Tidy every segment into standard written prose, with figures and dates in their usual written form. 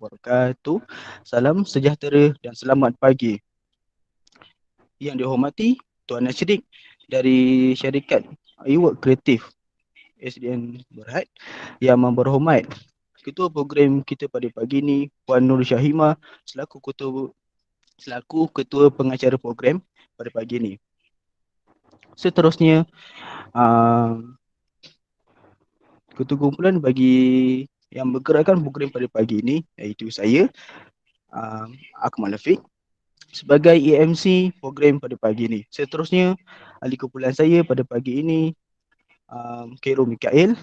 wabarakatuh. Salam sejahtera dan selamat pagi. Yang dihormati Tuan Nashidik dari syarikat iWork Kreatif SDN Berhad. Yang berhormat Ketua Program kita pada pagi ini Puan Nur Syahima selaku Ketua Pengacara Program pada pagi ini. Seterusnya, Ketua Kumpulan bagi yang bergerakkan program pada pagi ini iaitu saya, Akmal Lafiq, sebagai AMC program pada pagi ini. Seterusnya, ahli kumpulan saya pada pagi ini, Khairul Mikail,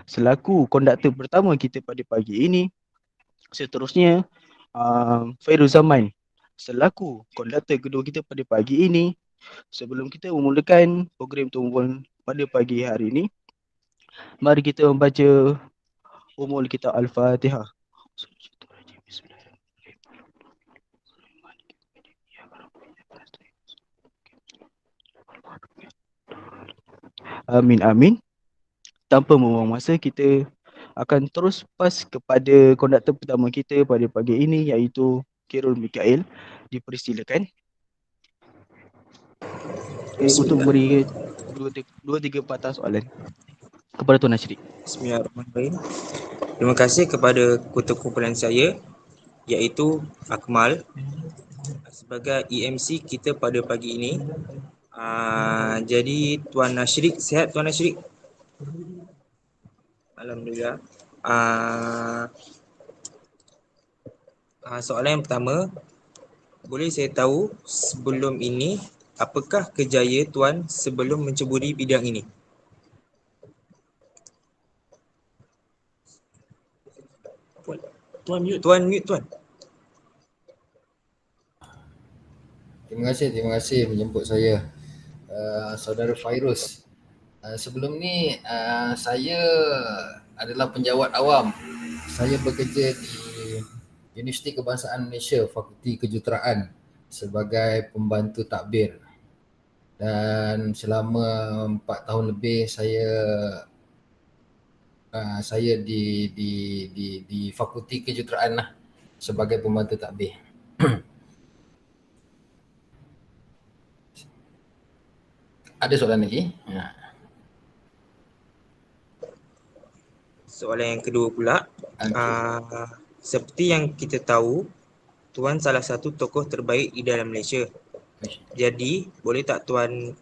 selaku konduktor pertama kita pada pagi ini. Seterusnya, Fairul Zaman, selaku konduktor kedua kita pada pagi ini. Sebelum kita memulakan program tumbuhan pada pagi hari ini, mari kita membaca umul kita Al-Fatihah. Amin amin. Tanpa membuang masa, kita akan terus pas kepada konduktor pertama kita pada pagi ini iaitu Khairul Mikail. Dipersilakan untuk beri dua tiga patah soalan kepada Tuan Nasri. Bismillahirrahmanirrahim. Terima kasih kepada ketua kumpulan saya iaitu Akmal sebagai EMC kita pada pagi ini. Jadi Tuan Nashrik, sihat Tuan Nashrik? Alhamdulillah. Soalan yang pertama, boleh saya tahu sebelum ini apakah kerjaya Tuan sebelum menceburi bidang ini? Tuan mute Tuan. Terima kasih menjemput saya, Saudara Fairuz. Sebelum ni saya adalah penjawat awam. Saya bekerja di Universiti Kebangsaan Malaysia, Fakulti Kejuruteraan sebagai pembantu takbir. Dan selama 4 tahun lebih saya di Fakulti Kejuruteraan lah sebagai pembantu takbir. Ada soalan lagi? Soalan yang kedua pula, seperti yang kita tahu, Tuan salah satu tokoh terbaik di dalam Malaysia. Jadi, boleh tak Tuan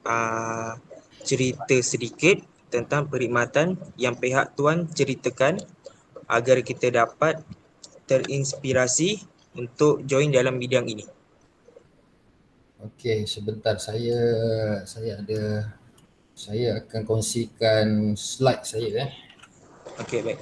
cerita sedikit tentang perkhidmatan yang pihak Tuan ceritakan agar kita dapat terinspirasi untuk join dalam bidang ini? Okey, sebentar saya akan kongsikan slide saya. Okey, baik.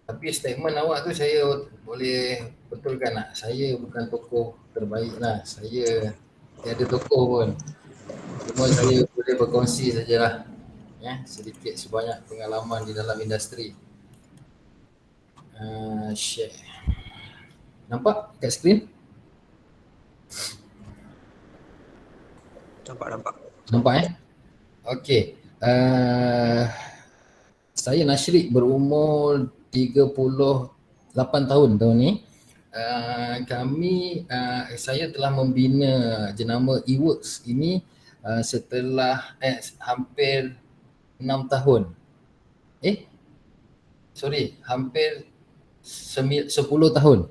Tapi statement awak tu saya boleh betulkan tak? Saya bukan tokoh terbaik lah. Saya tiada tokoh pun. Cuma saya boleh berkongsi sajalah. Sedikit sebanyak pengalaman di dalam industri. Share. Nampak kat skrin? Nampak Okey. Saya Nashrik berumur 38 tahun ni. Saya telah membina jenama eWorks ini setelah hampir 6 tahun. Hampir 10 tahun.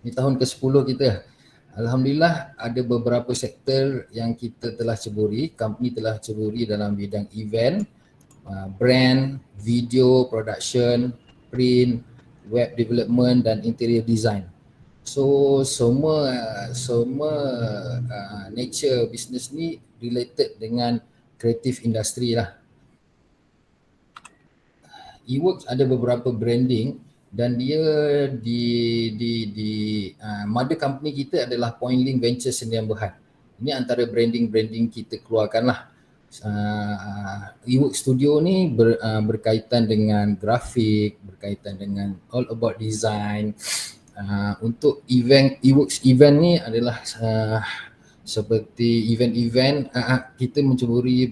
Ini tahun ke-10 kita. Alhamdulillah ada beberapa sektor yang kita telah ceburi, company telah ceburi dalam bidang event, brand, video, production, print, web development dan interior design. So semua nature business ni related dengan creative industry lah. eWorks ada beberapa branding dan dia mother company kita adalah Point Link Ventures Sdn Berhad. Ini antara branding kita keluarkan lah. eWorks Studio ni berkaitan dengan grafik, berkaitan dengan all about design. Untuk event, eWorks event ni adalah seperti event-event kita menceburi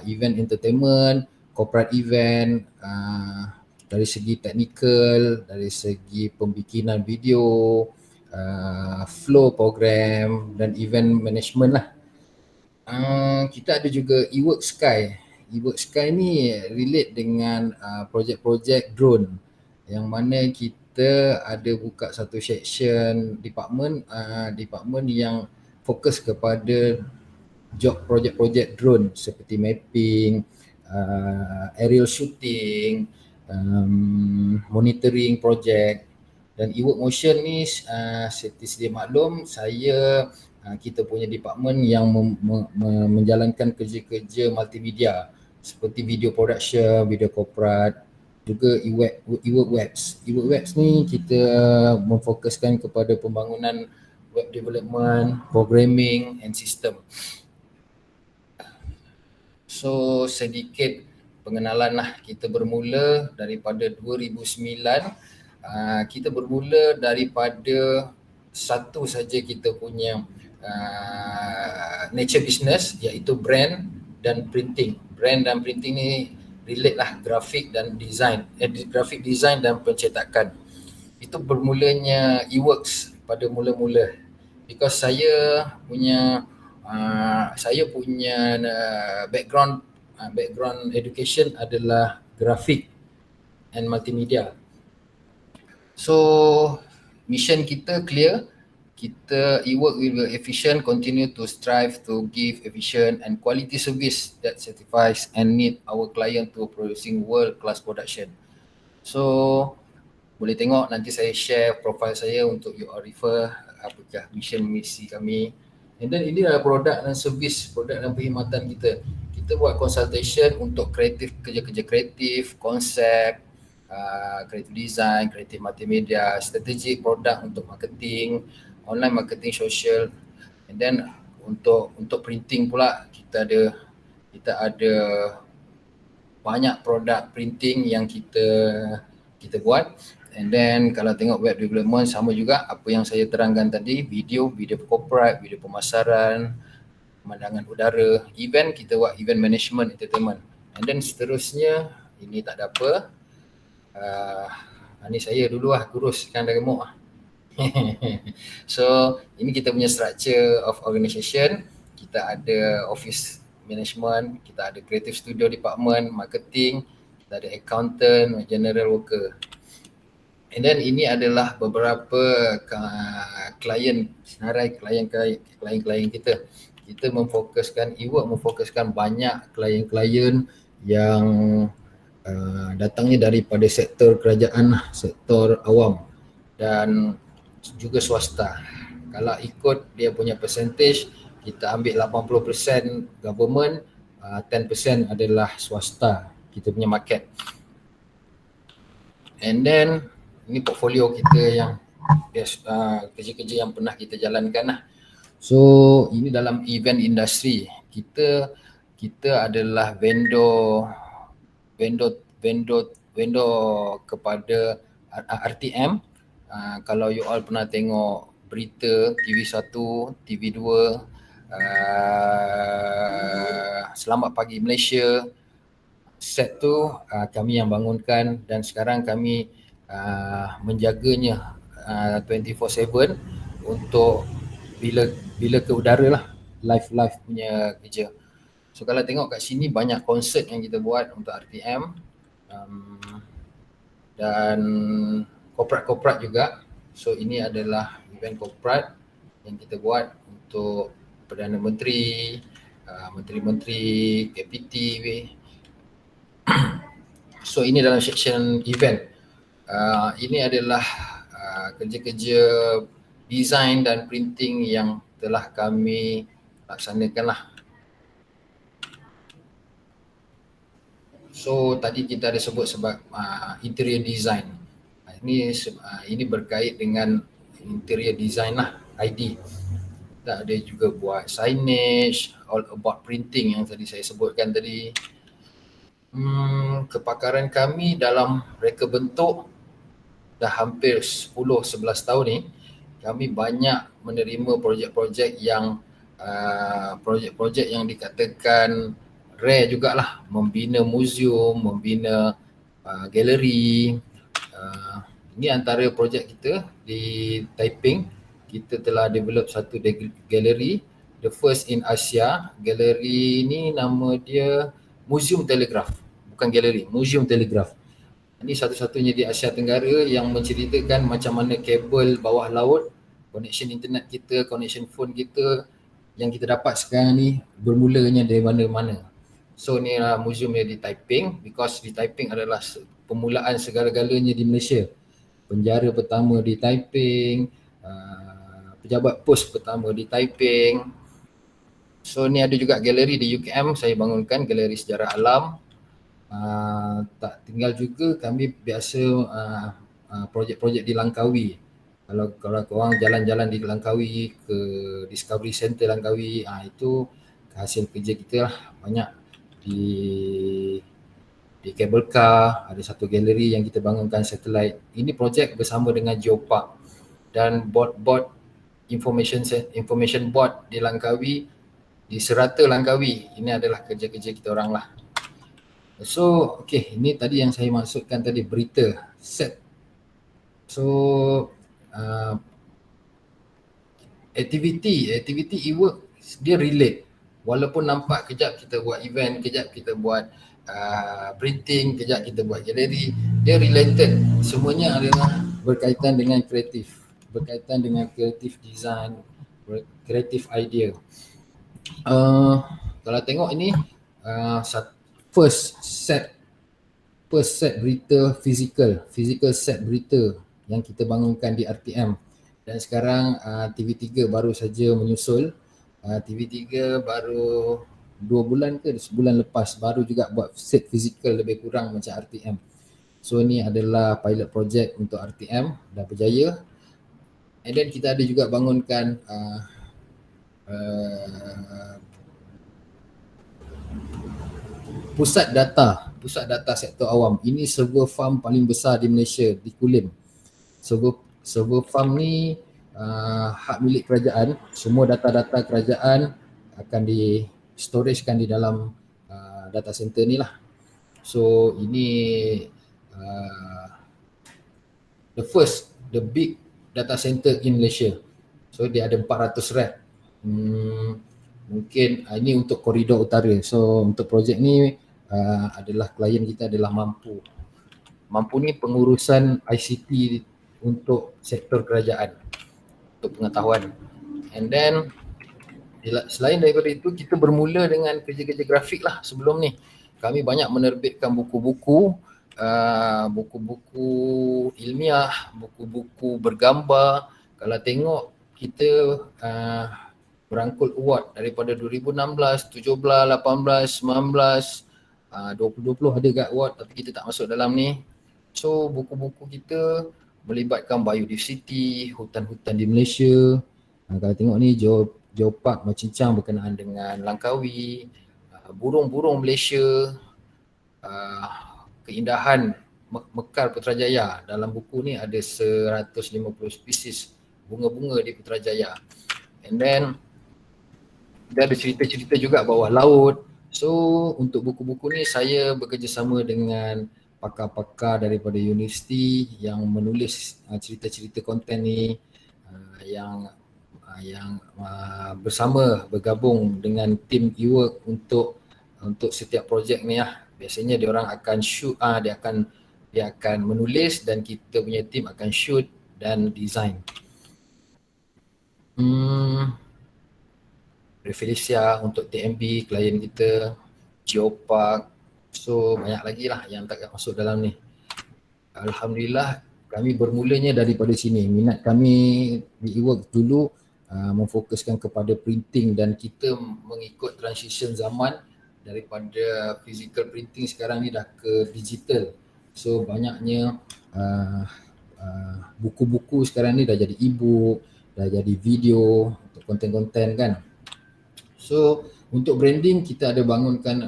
event entertainment, corporate event, dari segi technical, dari segi pembikinan video, flow program dan event management lah. Kita ada juga eWork Sky. eWork Sky ni relate dengan projek-projek drone yang mana kita ada buka satu section department yang fokus kepada job projek-projek drone seperti mapping, aerial shooting, monitoring projek. Dan eWork Motion ni seperti sedia maklum, kita punya department yang menjalankan kerja-kerja multimedia seperti video production, video corporate, juga eWork Webs. eWork Webs ni kita memfokuskan kepada pembangunan web development, programming and system. So sedikit pengenalan lah, kita bermula daripada 2009. Kita bermula daripada satu saja kita punya nature business, iaitu brand dan printing. Brand dan printing ni relate lah, grafik dan design, grafik design dan pencetakan. Itu bermulanya eWorks pada mula-mula, because saya punya background education adalah grafik and multimedia. So mission kita clear, kita eWork will be efficient, continue to strive to give efficient and quality service that satisfies and meet our client to producing world-class production. So boleh tengok nanti saya share profile saya untuk you all refer apakah mission misi kami. And then ini adalah produk dan servis, produk dan perkhidmatan kita. Kita buat consultation untuk kerja-kerja kreatif, konsep, creative design, creative multimedia, strategi produk untuk marketing, online marketing, social. And then untuk printing pula kita ada banyak produk printing yang kita buat. And then kalau tengok web development sama juga apa yang saya terangkan tadi, video corporate, video pemasaran, pemandangan udara, event kita buat event management, entertainment. And then seterusnya ini tak ada apa. Ni saya dulu kurus kan dah gemuk . So ini kita punya structure of organisation. Kita ada office management, kita ada creative studio department, marketing, kita ada accountant, general worker. And then ini adalah beberapa klien, senarai klien kita. Kita memfokuskan, eWork memfokuskan banyak klien-klien yang datangnya daripada sektor kerajaan, sektor awam dan juga swasta. Kalau ikut dia punya percentage, kita ambil 80% government, 10% adalah swasta, kita punya market. And then ini portfolio kita yang kerja-kerja yang pernah kita jalankan lah. So ini dalam event industry, kita adalah vendor kepada RTM. Kalau you all pernah tengok berita TV1, TV2, Selamat Pagi Malaysia, set tu kami yang bangunkan dan sekarang kami menjaganya 24/7 untuk bila ke udara lah, live punya kerja. So kalau tengok kat sini banyak konsert yang kita buat untuk RTM dan corporate juga. So ini adalah event corporate yang kita buat untuk Perdana Menteri, Menteri-Menteri, KPT. So ini dalam section event. Ini adalah kerja-kerja design dan printing yang telah kami laksanakan lah. So tadi kita ada sebut sebab interior design. Ini berkait dengan interior design lah, ID. Kita ada juga buat signage, all about printing yang tadi saya sebutkan tadi. Kepakaran kami dalam reka bentuk dah hampir 10-11 tahun ni, kami banyak menerima projek-projek yang dikatakan rare jugalah membina museum, membina galeri. Ini antara projek kita di Taiping. Kita telah develop satu galeri, the first in Asia. Galeri ni nama dia Museum Telegraph, bukan galeri, Museum Telegraph. Ini satu-satunya di Asia Tenggara yang menceritakan macam mana kabel bawah laut, connection internet kita, connection phone kita yang kita dapat sekarang ni bermulanya dari mana-mana. So ni museum di Taiping, because di Taiping adalah permulaan segala-galanya di Malaysia. Penjara pertama di Taiping, pejabat pos pertama di Taiping. So ni ada juga galeri di UKM, saya bangunkan galeri sejarah alam. Tak tinggal juga kami biasa projek-projek di Langkawi. Kalau korang jalan-jalan di Langkawi ke Discovery Center Langkawi, itu hasil kerja kita lah. Banyak di cable car, ada satu galeri yang kita bangunkan satelit. Ini projek bersama dengan Geopark dan board information board di Langkawi, di Serata Langkawi. Ini adalah kerja-kerja kita orang lah. So, okay, ini tadi yang saya maksudkan tadi, berita, set. So, activity e-work dia relate. Walaupun nampak kejap kita buat event, kejap kita buat printing, kejap kita buat galeri, dia related. Semuanya adalah berkaitan dengan kreatif, berkaitan dengan kreatif design, kreatif idea. Kalau tengok ini first set berita physical set berita yang kita bangunkan di RTM, dan sekarang TV3 baru saja menyusul. TV3 baru 2 bulan ke sebulan lepas baru juga buat set physical lebih kurang macam RTM. So ni adalah pilot project untuk RTM, dah berjaya. And then kita ada juga bangunkan pusat data sektor awam. Ini server farm paling besar di Malaysia, di Kulim. Server farm ni hak milik kerajaan. Semua data-data kerajaan akan di storagekan di dalam data center ni lah. So ini the big data center in Malaysia. So dia ada 400 rack. Mungkin ini untuk koridor utara. So untuk projek ni adalah klien kita adalah Mampu. Mampu ni pengurusan ICT untuk sektor kerajaan, untuk pengetahuan. And then selain daripada itu, kita bermula dengan kerja-kerja grafik lah sebelum ni. Kami banyak menerbitkan buku-buku ilmiah, buku-buku bergambar. Kalau tengok kita berangkul award daripada 2016, 17, 18, 19, 2020 ada kat award tapi kita tak masuk dalam ni. So buku-buku kita melibatkan biodiversity, hutan-hutan di Malaysia. Kalau tengok ni Geopark Macincang berkenaan dengan Langkawi, burung-burung Malaysia, keindahan Mekar Putrajaya. Dalam buku ni ada 150 spesies bunga-bunga di Putrajaya. And then dia ada cerita-cerita juga bawah laut. So untuk buku-buku ni saya bekerjasama dengan pakar-pakar daripada universiti yang menulis cerita-cerita konten ni, yang bersama bergabung dengan tim e-work untuk setiap projek ni lah. Biasanya dia orang akan shoot, dia akan menulis dan kita punya tim akan shoot dan design. Felicia untuk TMB, klien kita, Geopark. So banyak lagi lah yang tak masuk dalam ni. Alhamdulillah kami bermulanya daripada sini. Minat kami di e-work dulu memfokuskan kepada printing dan kita mengikut transition zaman daripada physical printing sekarang ni dah ke digital. So banyaknya buku-buku sekarang ni dah jadi e-book, dah jadi video untuk konten-konten kan. So untuk branding kita ada bangunkan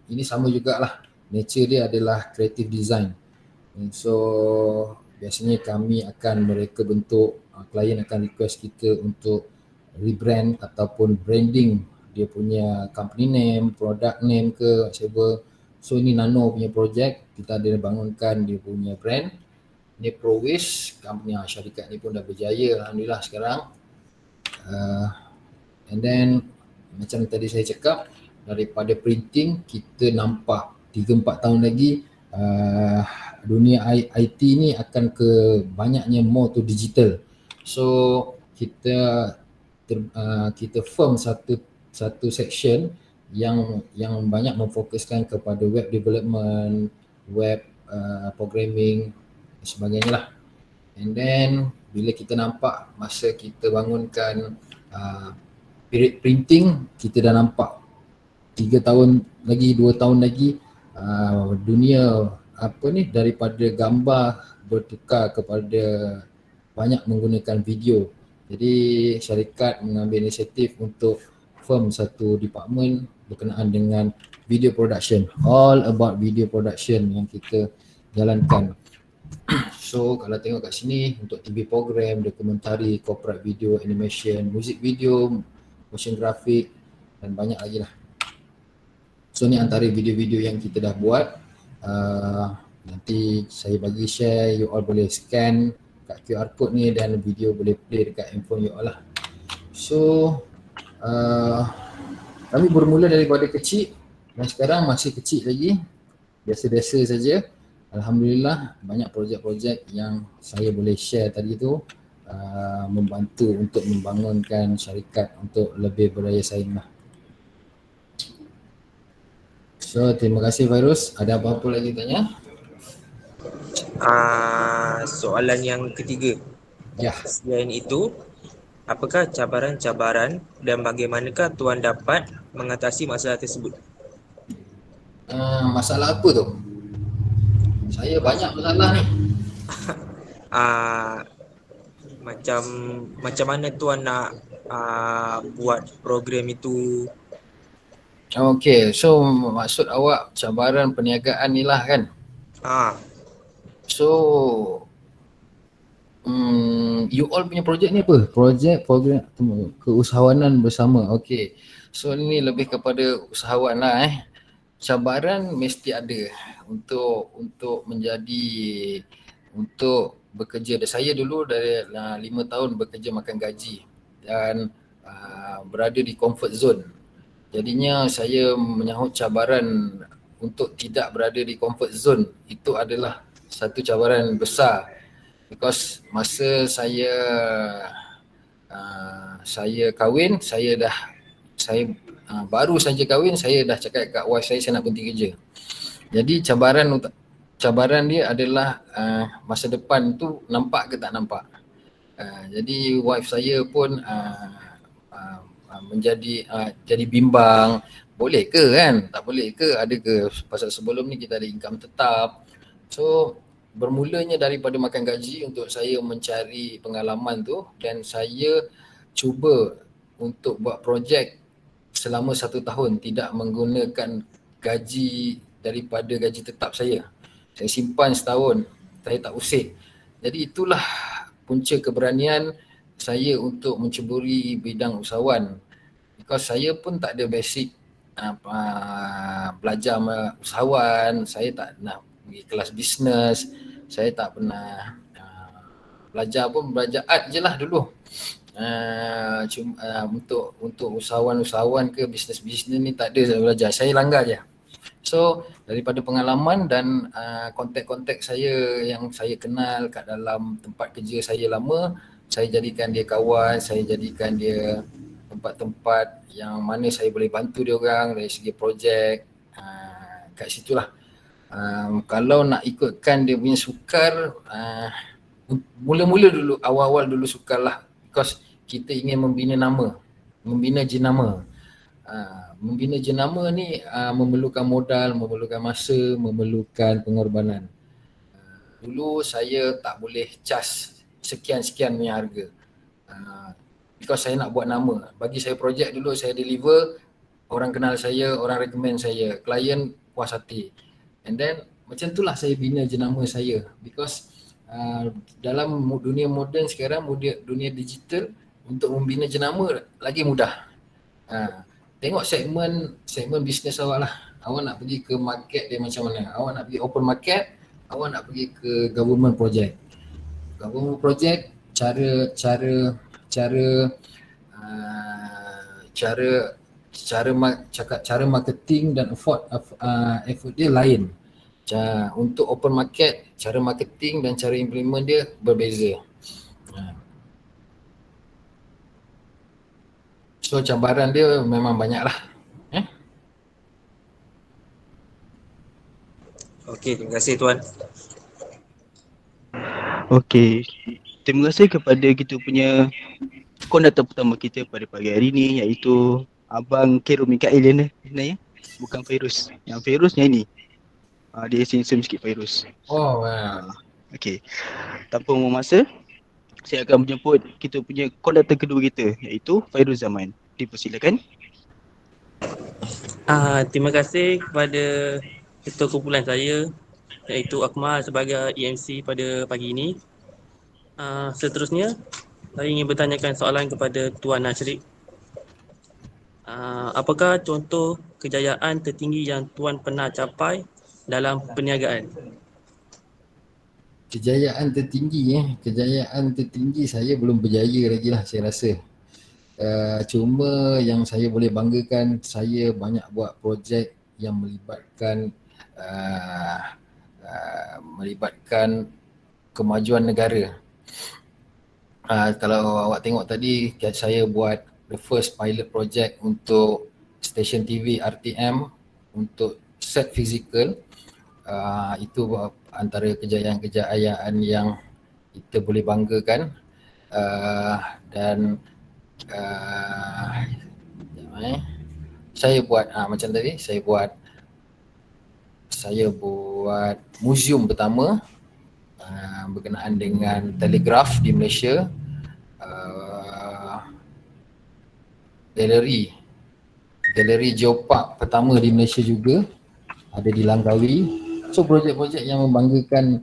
ini sama jugalah, nature dia adalah creative design. So biasanya kami akan mereka bentuk, klien akan request kita untuk rebrand ataupun branding dia punya company name, product name ke whatever. So ini Nano punya project, kita ada bangunkan dia punya brand. Ni ProWish, company syarikat ni pun dah berjaya alhamdulillah sekarang. And then macam tadi saya cakap, daripada printing kita nampak 3-4 tahun lagi dunia IT ni akan ke banyaknya more to digital. So kita kita form satu section yang banyak memfokuskan kepada web development, web programming dan sebagainya lah. And then bila kita nampak masa kita bangunkan period printing, kita dah nampak 3 tahun lagi, 2 tahun lagi dunia daripada gambar bertukar kepada banyak menggunakan video. Jadi syarikat mengambil inisiatif untuk form satu department berkenaan dengan video production, all about video production yang kita jalankan. So kalau tengok kat sini untuk TV program, dokumentari, corporate video, animation, music video, motion graphic dan banyak lagi lah. So ni antara video-video yang kita dah buat. Nanti saya bagi share, you all boleh scan kat QR code ni dan video boleh play dekat handphone you all lah. So kami bermula daripada kecil dan sekarang masih kecil lagi, biasa-biasa saja. Alhamdulillah banyak projek-projek yang saya boleh share tadi tu, membantu untuk membangunkan syarikat untuk lebih berdaya saing lah. So terima kasih Fairuz. Ada apa-apa lagi tanya? Soalan yang ketiga. Ya. Selain itu, apakah cabaran-cabaran dan bagaimanakah tuan dapat mengatasi masalah tersebut? Masalah apa tu? Saya banyak masalah ni. Macam mana tuan nak buat program itu? Okay, so maksud awak cabaran perniagaan ni lah kan? So you all punya projek ni apa? Projek program keusahawanan bersama. Okay, so ni lebih kepada usahawan lah Cabaran mesti ada untuk menjadi, untuk bekerja. Saya dulu dari 5 tahun bekerja makan gaji dan berada di comfort zone. Jadinya saya menyahut cabaran untuk tidak berada di comfort zone. Itu adalah satu cabaran besar. Because masa saya kahwin, saya baru saja kahwin, saya dah cakap kat wife saya nak berhenti kerja. Jadi cabaran dia adalah masa depan tu nampak ke tak nampak. Jadi wife saya pun jadi bimbang, boleh ke kan, tak boleh ke, ada ke, pasal sebelum ni kita ada income tetap. So bermulanya daripada makan gaji untuk saya mencari pengalaman tu, dan saya cuba untuk buat projek selama 1 tahun tidak menggunakan gaji daripada gaji tetap saya. Saya simpan setahun, saya tak usik. Jadi itulah punca keberanian saya untuk menceburi bidang usahawan. Because saya pun tak ada basic belajar usahawan, saya tak pernah pergi kelas bisnes, saya tak pernah belajar art je lah dulu. Untuk usahawan ke bisnes ni tak ada saya belajar, saya langgar je. So daripada pengalaman dan kontak-kontak saya yang saya kenal kat dalam tempat kerja saya lama, saya jadikan dia kawan, saya jadikan dia tempat-tempat yang mana saya boleh bantu dia orang dari segi projek. Kat situlah kalau nak ikutkan dia punya sukar, mula-mula dulu, awal-awal dulu sukar lah. Because kita ingin membina nama, membina jenama. Membina jenama ni memerlukan modal, memerlukan masa, memerlukan pengorbanan. Dulu saya tak boleh cas sekian-sekian punya harga. Because saya nak buat nama. Bagi saya projek dulu, saya deliver, orang kenal saya, orang recommend saya, klien puas hati. And then macam itulah saya bina jenama saya. Because dalam dunia moden sekarang, dunia digital, untuk membina jenama lagi mudah. tengok segmen bisnes awak lah. Awak nak pergi ke market dia macam mana? Awak nak pergi open market, awak nak pergi ke government project. Government project cara marketing dan effort dia lain. Untuk open market, cara marketing dan cara implement dia berbeza. So cabaran dia memang banyak lah. Okey, terima kasih Tuan. Okey. Terima kasih kepada kita punya konduktor pertama kita pada pagi hari ni, iaitu Abang Khairul Mikail ni sebenarnya. Bukan Fairuz. Yang Fairuz yang ni. Dia sensor sikit Fairuz. Oh, wow. Okey. Tanpa membuang masa, saya akan menjemput kita punya konduktor kedua kita, iaitu Fairuz Zaman. Dipersilakan. Terima kasih kepada ketua kumpulan saya, iaitu Akmal sebagai EMC pada pagi ini. Seterusnya, saya ingin bertanyakan soalan kepada Tuan Nashrik. Apakah contoh kejayaan tertinggi yang Tuan pernah capai dalam perniagaan? Kejayaan tertinggi saya belum berjaya lagi lah saya rasa. Cuma yang saya boleh banggakan, saya banyak buat projek yang melibatkan kemajuan negara. Kalau awak tengok tadi, saya buat the first pilot project untuk stesen TV RTM untuk set fizikal. Itu antara kejayaan-kejayaan yang kita boleh banggakan. Dan saya buat macam tadi, saya buat muzium pertama berkenaan dengan telegraf di Malaysia. Galeri Geopark pertama di Malaysia juga ada di Langkawi. So projek-projek yang membanggakan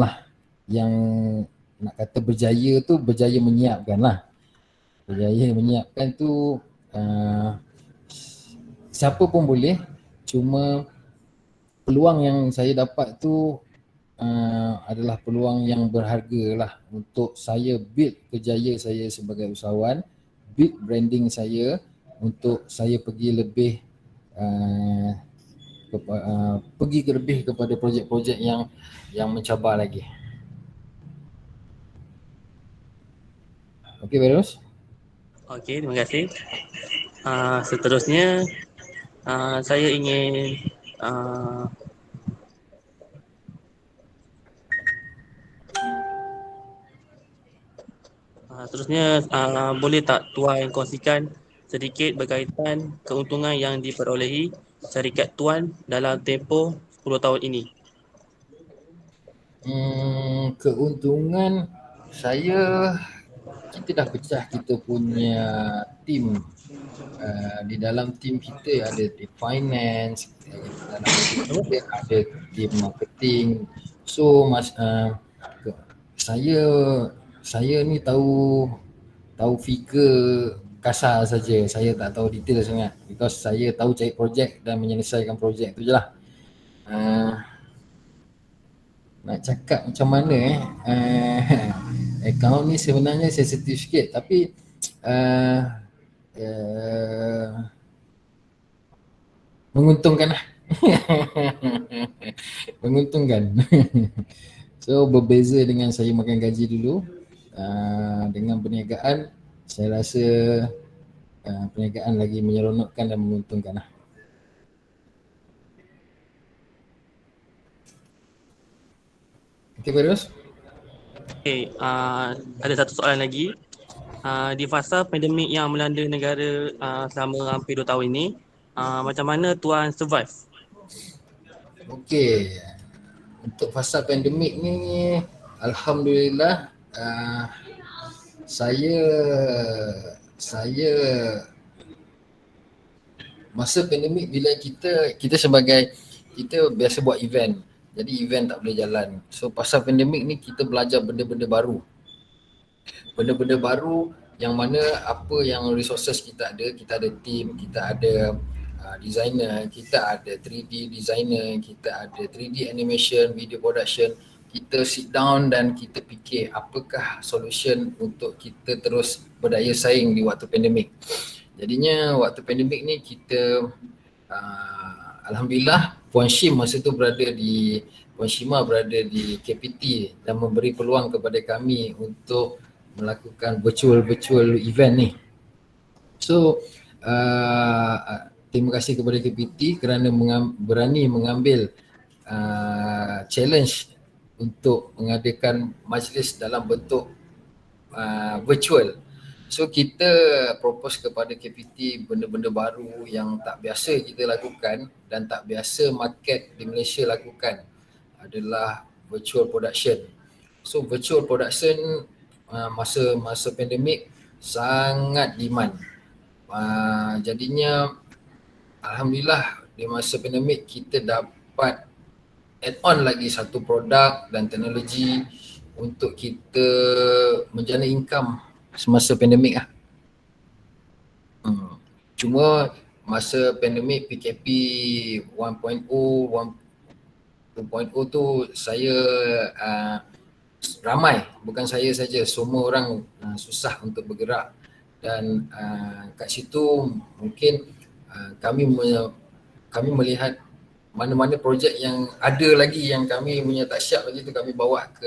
lah, yang nak kata berjaya tu, berjaya menyiapkan lah. Berjaya menyiapkan tu siapa pun boleh, cuma peluang yang saya dapat tu adalah peluang yang berharga lah untuk saya build kerjaya saya sebagai usahawan, build branding saya untuk saya pergi lebih lebih kepada projek-projek yang mencabar lagi. Okey, Fairuz? Okey, terima kasih. Seterusnya, saya ingin boleh tak Tuan kongsikan sedikit berkaitan keuntungan yang diperolehi syarikat Tuan dalam tempoh 10 tahun ini? Keuntungan saya, kita dah pecah kita punya tim. Di dalam tim kita ada tim finance, dalam tim kita ada tim marketing. So saya ni tahu figure kasar saja. Saya tak tahu detail sangat because saya tahu cari projek dan menyelesaikan projek tu je lah. Nak cakap macam mana akaun ni sebenarnya sensitif sikit, tapi menguntungkan lah. Menguntungkan. So berbeza dengan saya makan gaji dulu. Dengan perniagaan, saya rasa perniagaan lagi menyeronokkan dan menguntungkan lah. Okey, Fairuz? Okey, ada satu soalan lagi. Di fasa pandemik yang melanda negara selama hampir 2 tahun ini, macam mana Tuan survive? Okey, untuk fasa pandemik ni, alhamdulillah, saya masa pandemik bila kita biasa buat event. Jadi event tak boleh jalan. So pasal pandemik ni kita belajar benda-benda baru. Benda-benda baru yang mana apa yang resources kita ada team, kita ada designer, kita ada 3D designer, kita ada 3D animation, video production. Kita sit down dan kita fikir apakah solution untuk kita terus berdaya saing di waktu pandemik. Jadinya waktu pandemik ni kita Alhamdulillah Puan Shima berada di KPT dan memberi peluang kepada kami untuk melakukan virtual event ni. So terima kasih kepada KPT kerana berani mengambil challenge untuk mengadakan majlis dalam bentuk virtual. So kita propose kepada KPT benda-benda baru yang tak biasa kita lakukan dan tak biasa market di Malaysia lakukan adalah virtual production. So virtual production masa pandemik sangat demand. Jadinya Alhamdulillah di masa pandemik kita dapat add on lagi satu produk dan teknologi untuk kita menjana income semasa pandemik lah. Cuma masa pandemik PKP 1.0, 2.0 tu saya ramai, bukan saya saja, semua orang susah untuk bergerak dan kat situ mungkin kami melihat mana-mana projek yang ada lagi yang kami punya tak siap lagi tu kami bawa ke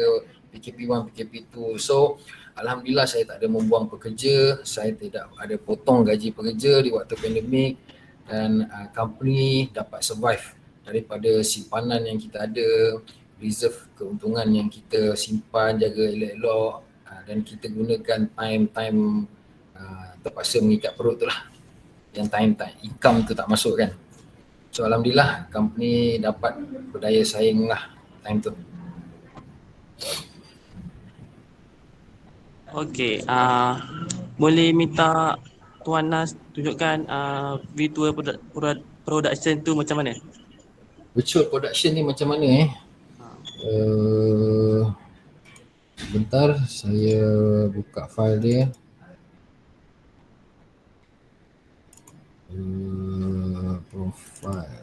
PKP 1, PKP 2. So Alhamdulillah saya tak ada membuang pekerja, saya tidak ada potong gaji pekerja di waktu pandemik dan company dapat survive daripada simpanan yang kita ada, reserve keuntungan yang kita simpan, jaga elok-elok dan kita gunakan time terpaksa mengikat perut tu lah, yang time income tu tak masuk kan. So Alhamdulillah company dapat berdaya saing lah time tu. Okey, boleh minta Tuan Nas tunjukkan virtual production tu macam mana? Virtual production ni macam mana bentar saya buka file dia. Profile.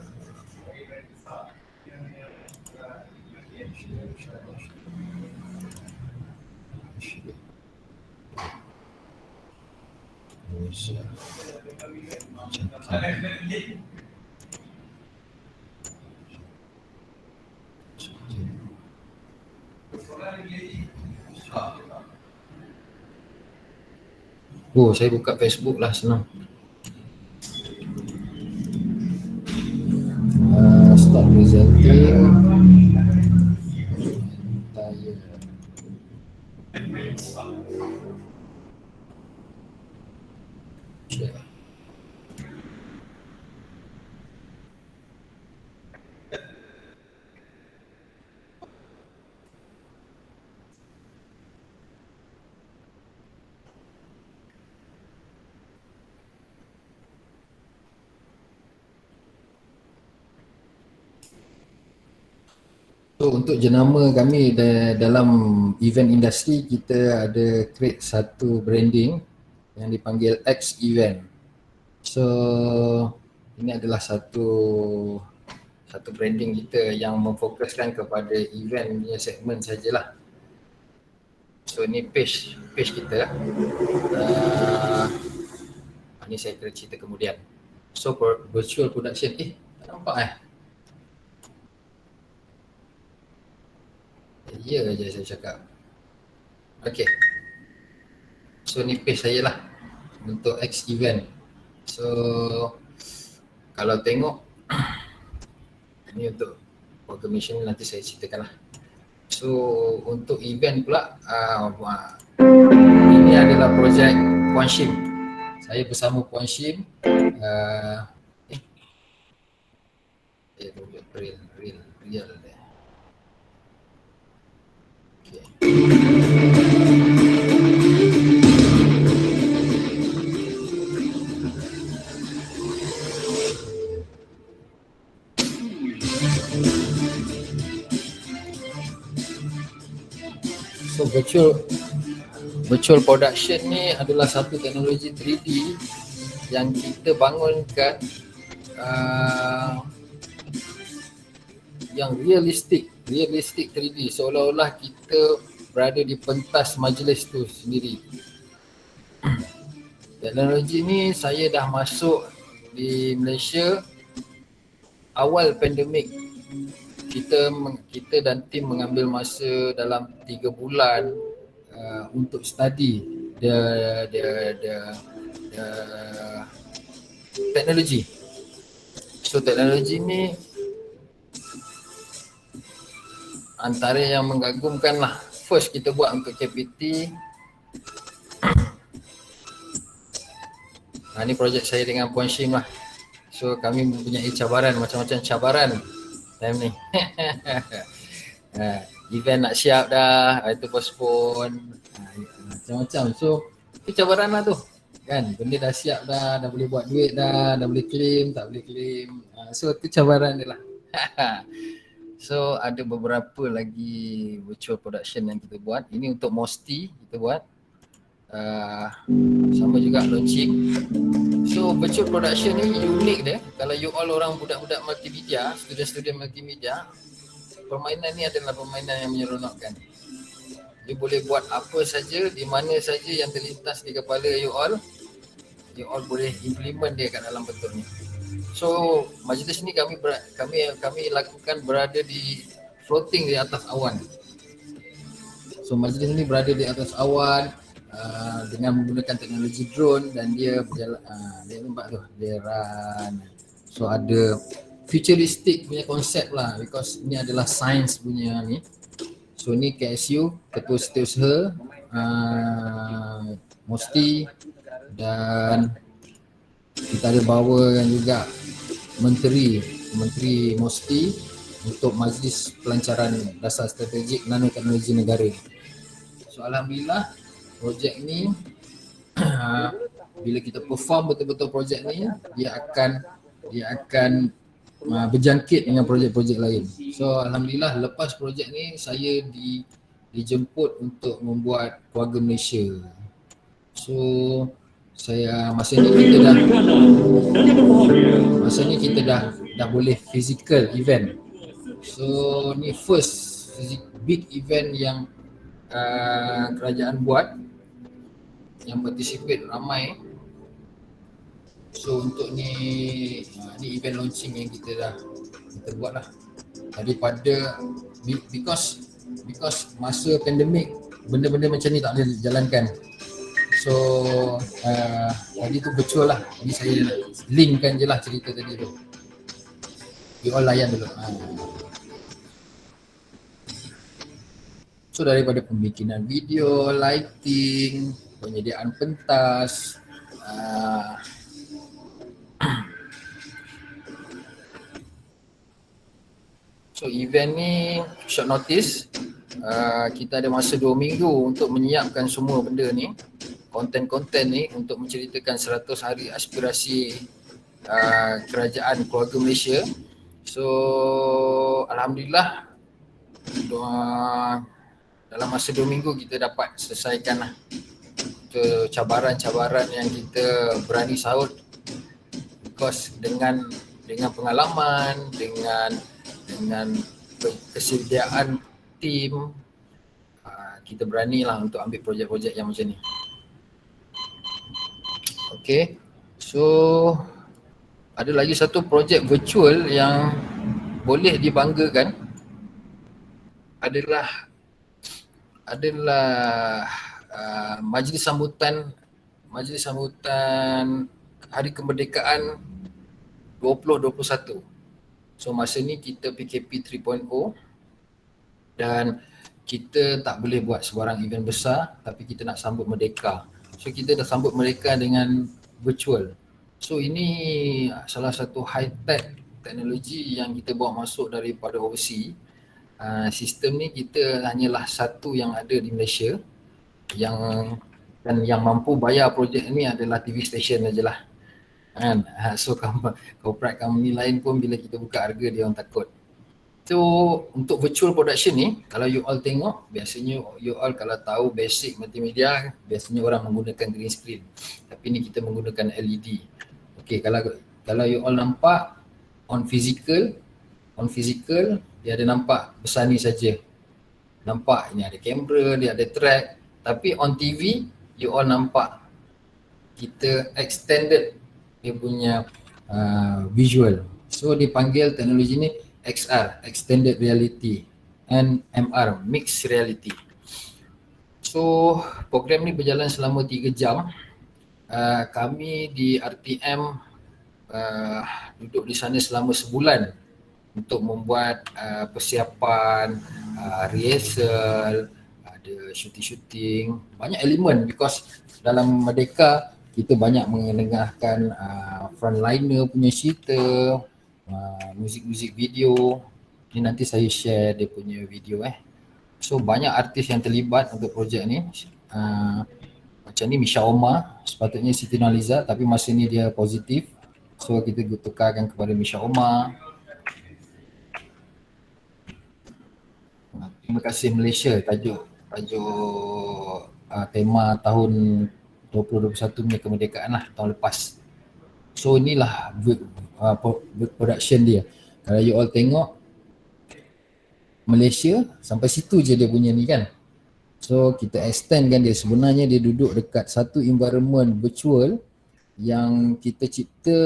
Oh, saya buka Facebook lah, senang. Start presenting. So untuk jenama kami dalam event industri, kita ada create satu branding yang dipanggil X Event. So ini adalah satu branding kita yang memfokuskan kepada event punya segmen sajalah. So ini page kita. Ini saya kena cerita kemudian. So virtual production, tak nampak Ya je saya cakap. Okay. So ni page saya lah untuk X Event. So kalau tengok ini untuk automation nanti saya ceritakan lah. So untuk event pula ini adalah projek Puan Shim. Saya bersama Puan Shim real dia. So virtual virtual production ni adalah satu teknologi 3D yang kita bangunkan yang realistik 3D, seolah-olah kita berada di pentas majlis tu sendiri. Teknologi ni saya dah masuk di Malaysia awal pandemik. Kita dan tim mengambil masa dalam 3 bulan untuk study the teknologi. So teknologi ni antara yang mengagumkan lah. First kita buat untuk KPT. Ini projek saya dengan Puan Shim lah. So kami mempunyai cabaran, macam-macam cabaran time ni. Event nak siap dah, itu postpone, macam-macam. So itu cabaran lah tu kan. Benda dah siap dah boleh buat duit dah boleh claim, tak boleh claim. So itu cabaran dia lah. So ada beberapa lagi virtual production yang kita buat. Ini untuk Mosti kita buat. Sama juga launching. So virtual production ni unik dia. Kalau you all orang budak-budak multimedia, student-student multimedia, permainan ni adalah permainan yang menyeronokkan. You boleh buat apa saja, di mana saja yang terlintas di kepala you all boleh implement dia kat dalam bentuk ni. So majlis ni kami lakukan berada di floating di atas awan. So majlis ni berada di atas awan dengan menggunakan teknologi drone dan dia berjalan, dia nampak tu, dia run. So ada futuristic punya konsep lah, because ni adalah science punya ni. So ni KSU, Ketua Setiausaha Mosti, dan kita ada bawakan juga Menteri Mosti untuk Majlis Pelancaran Dasar Strategik Nanoteknologi Negara. So alhamdulillah projek ni bila kita perform betul-betul projek ni, dia akan berjangkit dengan projek-projek lain. So alhamdulillah lepas projek ni saya dijemput untuk membuat Keluarga Malaysia. So masa ni kita dah boleh physical event. So ni first big event yang kerajaan buat, yang participate ramai. So untuk ni event launching yang kita buat lah. Daripada because masa pandemik benda-benda macam ni tak boleh dijalankan. So tadi tu virtual lah. Ni saya linkkan je lah cerita tadi tu. You all layan dulu. So daripada pembikinan video, lighting, penyediaan pentas, so event ni short notice. Kita ada masa 2 minggu untuk menyiapkan semua benda ni, konten-konten ni, untuk menceritakan 100 hari aspirasi kerajaan Keluarga Malaysia. So alhamdulillah dalam masa 2 minggu kita dapat selesaikan lah cabaran-cabaran yang kita berani sahut, because dengan pengalaman, dengan kesediaan tim, kita beranilah untuk ambil projek-projek yang macam ni. Okay, so ada lagi satu projek virtual yang boleh dibanggakan adalah majlis sambutan Hari Kemerdekaan 2021. So masa ni kita PKP 3.0 dan kita tak boleh buat sebarang event besar, tapi kita nak sambut Merdeka. So kita dah sambut Merdeka dengan virtual. So ini salah satu high-tech teknologi yang kita bawa masuk daripada overseas. Sistem ni kita hanyalah satu yang ada di Malaysia, yang mampu bayar projek ni adalah TV station ajalah. So corporate company lain pun bila kita buka harga dia orang takut. So untuk virtual production ni, kalau you all tengok, biasanya you all kalau tahu basic multimedia, biasanya orang menggunakan green screen. Tapi ni kita menggunakan LED. Okay, kalau you all nampak on physical dia ada nampak besar ni saja. Nampak ini ada kamera, dia ada track. Tapi on TV, you all nampak kita extended dia punya visual. So dipanggil teknologi ni XR, Extended Reality, and MR, Mixed Reality. So program ni berjalan selama 3 jam. Kami di RTM duduk di sana selama sebulan untuk membuat persiapan, rehearsal, ada shooting, banyak elemen, because dalam Merdeka kita banyak mendengarkan frontliner punya cerita, muzik-muzik video. Ni nanti saya share dia punya video So banyak artis yang terlibat untuk projek ni. Macam ni Misha Omar, sepatutnya Siti Nurhaliza tapi masa ni dia positif. So kita tukarkan kepada Misha Omar. Terima kasih Malaysia, tajuk tema tahun 2021 punya kemerdekaan lah, tahun lepas. So inilah production dia. Kalau you all tengok Malaysia sampai situ je dia punya ni kan. So kita extend kan dia, sebenarnya dia duduk dekat satu environment virtual yang kita cipta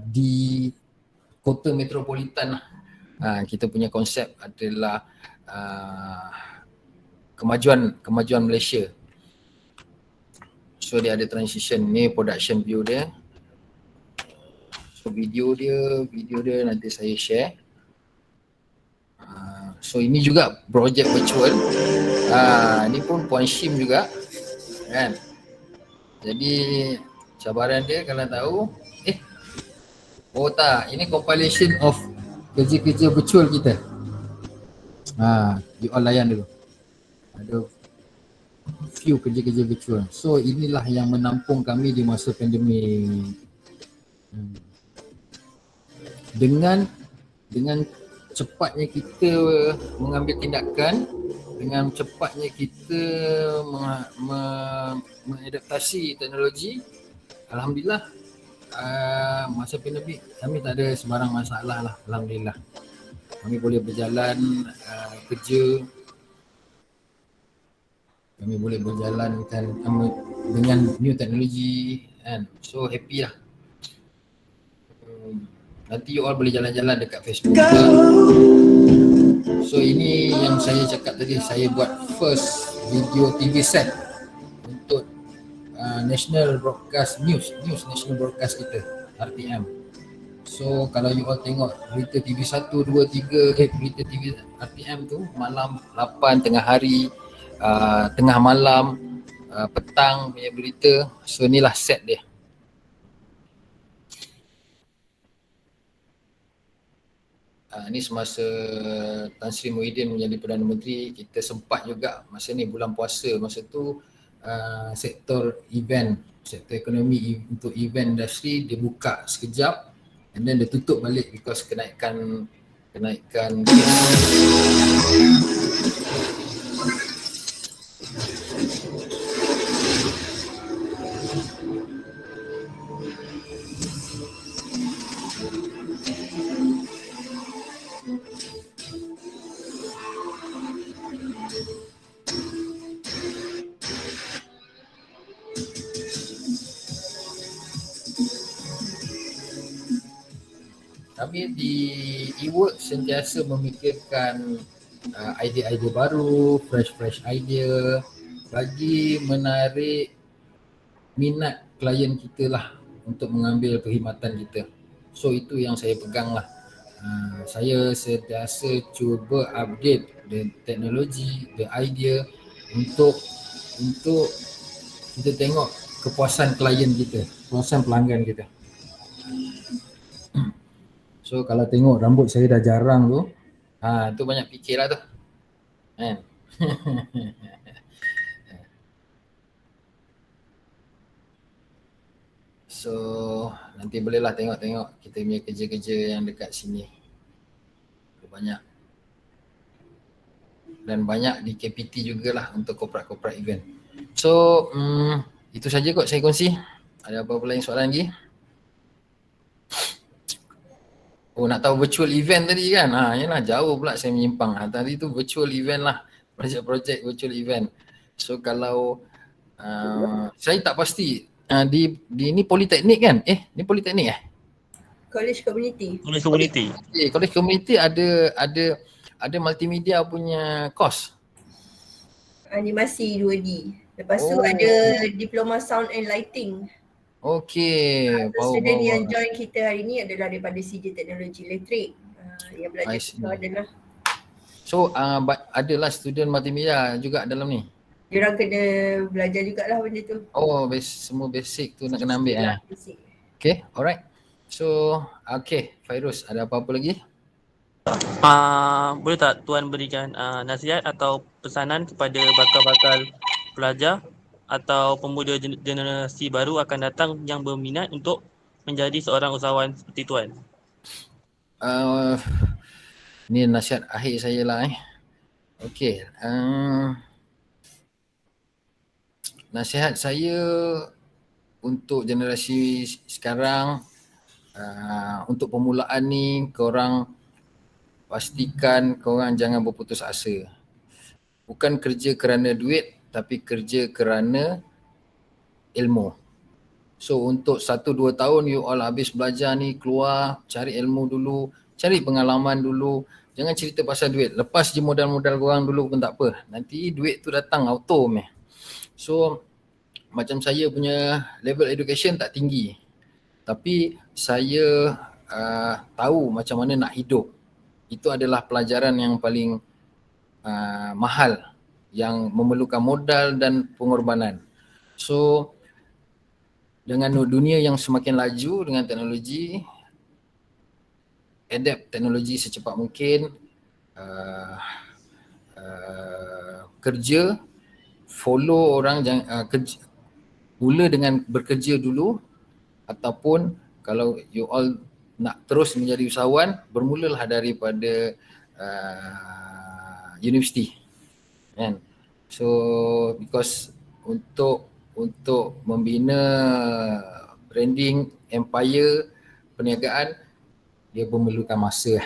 di kota metropolitan lah. Kita punya konsep adalah kemajuan Malaysia. So dia ada transition, ni production view dia. So video dia nanti saya share. So ini juga projek virtual. Ni pun Puan Shim juga kan. Jadi cabaran dia kalau tahu ini compilation of kerja-kerja virtual kita. You all layan dulu. Ada few kerja-kerja virtual. So inilah yang menampung kami di masa pandemik. Dengan cepatnya kita mengambil tindakan, dengan cepatnya kita mengadaptasi teknologi, alhamdulillah masa pandemik kami tak ada sebarang masalah lah, alhamdulillah. Kami boleh berjalan kerja, kami boleh berjalankan dengan new teknologi kan. So happy lah. Nanti you all boleh jalan-jalan dekat Facebook ke. So ini yang saya cakap tadi, saya buat first video TV set untuk National Broadcast News National Broadcast kita, RTM. So kalau you all tengok berita TV 1, 2, 3, berita TV RTM tu malam 8 tengah hari, tengah malam, petang punya berita. So inilah set dia. Ini semasa Tan Sri Muhyiddin menjadi Perdana Menteri, kita sempat juga masa ni bulan puasa, masa tu sektor ekonomi untuk event industri dia buka sekejap and then dia tutup balik because kenaikan kami di eWork sentiasa memikirkan idea-idea baru, fresh idea bagi menarik minat klien kita lah untuk mengambil perkhidmatan kita. So itu yang saya pegang lah. Saya sentiasa cuba update the teknologi, the idea untuk kita tengok kepuasan klien kita, kepuasan pelanggan kita. So kalau tengok rambut saya dah jarang tu, tu banyak fikir lah tu kan. So nanti bolehlah tengok-tengok kita punya kerja-kerja yang dekat sini. Banyak. Dan banyak di KPT jugalah untuk corporate event. So itu saja kot saya kongsi. Ada apa-apa lain soalan lagi? Oh, nak tahu virtual event tadi kan? Yalah, jauh pula saya menyimpang. Tadi tu virtual event lah. Projek-projek virtual event. So kalau saya tak pasti di ni politeknik kan? Ni politeknik College Community. Tulis community. College community ada multimedia punya course. Animasi 2D. Lepas tu Oh. ada Diploma Sound and Lighting. Okey. So student yang join kita hari ni adalah daripada CJ Teknologi Elektrik. Yang belajar I see. itu adalah So adalah student multimedia juga dalam ni. diorang kena belajar jugalah benda tu. Oh, semua basic tu nak kena ambil Basic. Okay, alright. So, okay, Fairuz, ada apa-apa lagi? Boleh tak Tuan berikan nasihat atau pesanan kepada bakal-bakal pelajar atau pemuda generasi baru akan datang yang berminat untuk menjadi seorang usahawan seperti Tuan? Ni nasihat akhir saya lah Okay. Nasihat saya untuk generasi sekarang, untuk permulaan ni, korang pastikan korang jangan berputus asa. Bukan kerja kerana duit, tapi kerja kerana ilmu. So untuk 1-2 tahun you all habis belajar ni, keluar cari ilmu dulu, cari pengalaman dulu. Jangan cerita pasal duit. Lepas je modal-modal korang dulu pun tak apa. Nanti duit tu datang auto meh. So macam saya punya level education tak tinggi. Tapi saya tahu macam mana nak hidup. Itu adalah pelajaran yang paling mahal, yang memerlukan modal dan pengorbanan. So dengan dunia yang semakin laju dengan teknologi, adapt teknologi secepat mungkin, kerja, follow orang, mula dengan bekerja dulu, ataupun kalau you all nak terus menjadi usahawan, bermulalah daripada universiti kan. So because untuk membina branding, empire, perniagaan, dia memerlukan masa.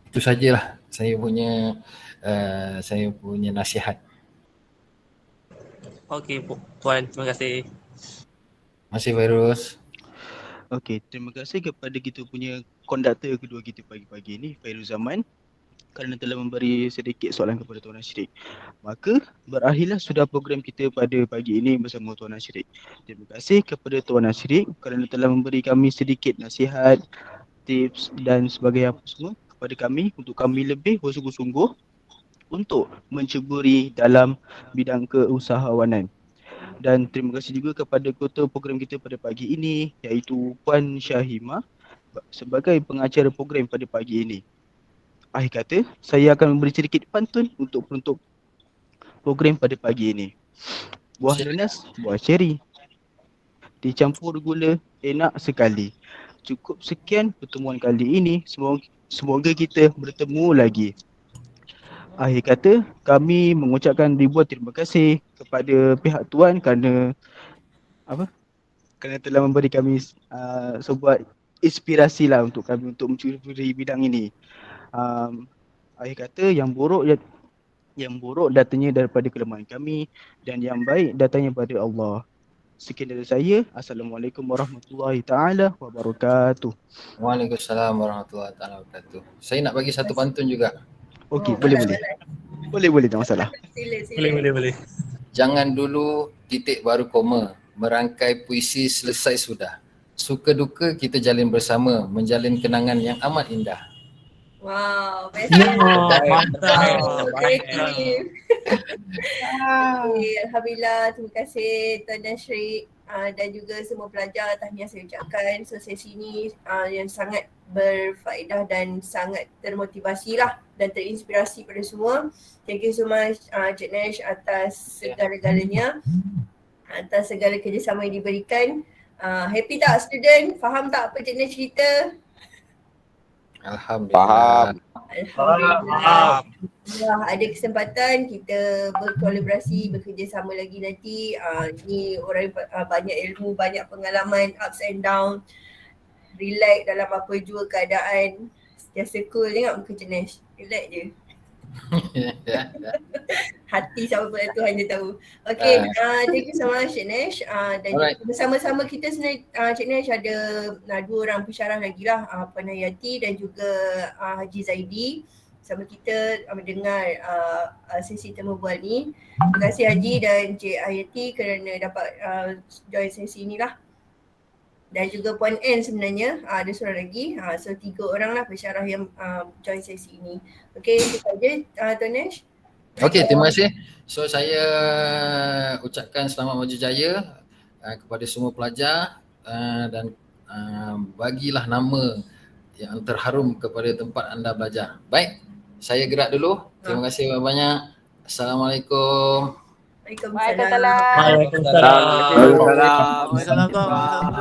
Itu sajalah saya punya nasihat. Okey Tuan, terima kasih. Terima kasih Fairuz. Okey, terima kasih kepada kita punya konduktor kedua kita pagi-pagi ni, Fairuz Zaman, kerana telah memberi sedikit soalan kepada Tuan Ashrik. Maka berakhirlah sudah program kita pada pagi ini bersama Tuan Ashrik. Terima kasih kepada Tuan Ashrik kerana telah memberi kami sedikit nasihat, tips dan sebagainya apa semua kepada kami untuk kami lebih bersungguh-sungguh untuk menceburi dalam bidang keusahawanan. Dan terima kasih juga kepada ketua program kita pada pagi ini, iaitu Puan Syahima sebagai pengacara program pada pagi ini. Akhir kata, saya akan memberi sedikit pantun untuk penutup program pada pagi ini. Buah nanas, buah ceri, dicampur gula, enak sekali. Cukup sekian pertemuan kali ini. Semoga kita bertemu lagi. Akhir kata, kami mengucapkan ribuan terima kasih kepada pihak Tuan kerana telah memberi kami sebuah inspirasi lah untuk kami untuk mencuri bidang ini. Akhir kata, yang buruk datangnya daripada kelemahan kami dan yang baik datangnya daripada Allah. Sekian dari saya. Assalamualaikum warahmatullahi taala wabarakatuh. Waalaikumsalam warahmatullahi taala wabarakatuh. Saya nak bagi satu pantun juga. Okey, boleh. Boleh, tak masalah. Sila. Boleh. Jangan dulu titik baru koma, merangkai puisi selesai sudah. Suka duka kita jalin bersama, menjalin kenangan yang amat indah. Wow, best. Mantap. Kreatif. Okay, Alhamdulillah, terima kasih Tuan Ashrik. dan juga semua pelajar tahniah saya ucapkan. So sesi ni yang sangat berfaedah dan sangat termotivasi lah dan terinspirasi pada semua. Thank you so much Cik Nash atas segala-galanya, atas segala kerjasama yang diberikan. Happy tak student? Faham tak apa Cik Nash cerita? Alhamdulillah. Alhamdulillah. Ada kesempatan kita berkolaborasi, bekerjasama lagi nanti. Ni orang banyak ilmu, banyak pengalaman, ups and down. Relax dalam apa jua keadaan. Sentiasa cool, tengok muka Cik Nash. Relax je. Hati siapa pun Tuhan je tahu. Okay, thank you so much Cik Nash. Dan bersama-sama kita sebenarnya Cik Nash ada 2 orang pensyarah lagi lah, Puan Hayati dan juga Haji Zaidi sama kita mendengar sesi temu bual ni. Terima kasih Haji dan Cik Hayati kerana dapat join sesi ni lah. Dan juga Puan N sebenarnya ada seorang lagi. So 3 orang lah pensyarah yang join sesi ini. Okay, itu saja Tuan Nash. Okey, terima kasih. So saya ucapkan selamat maju jaya kepada semua pelajar dan bagilah nama yang terharum kepada tempat anda belajar. Baik, saya gerak dulu. Terima kasih banyak-banyak. Assalamualaikum. Waalaikumsalam. Waalaikumsalam. Waalaikumsalam.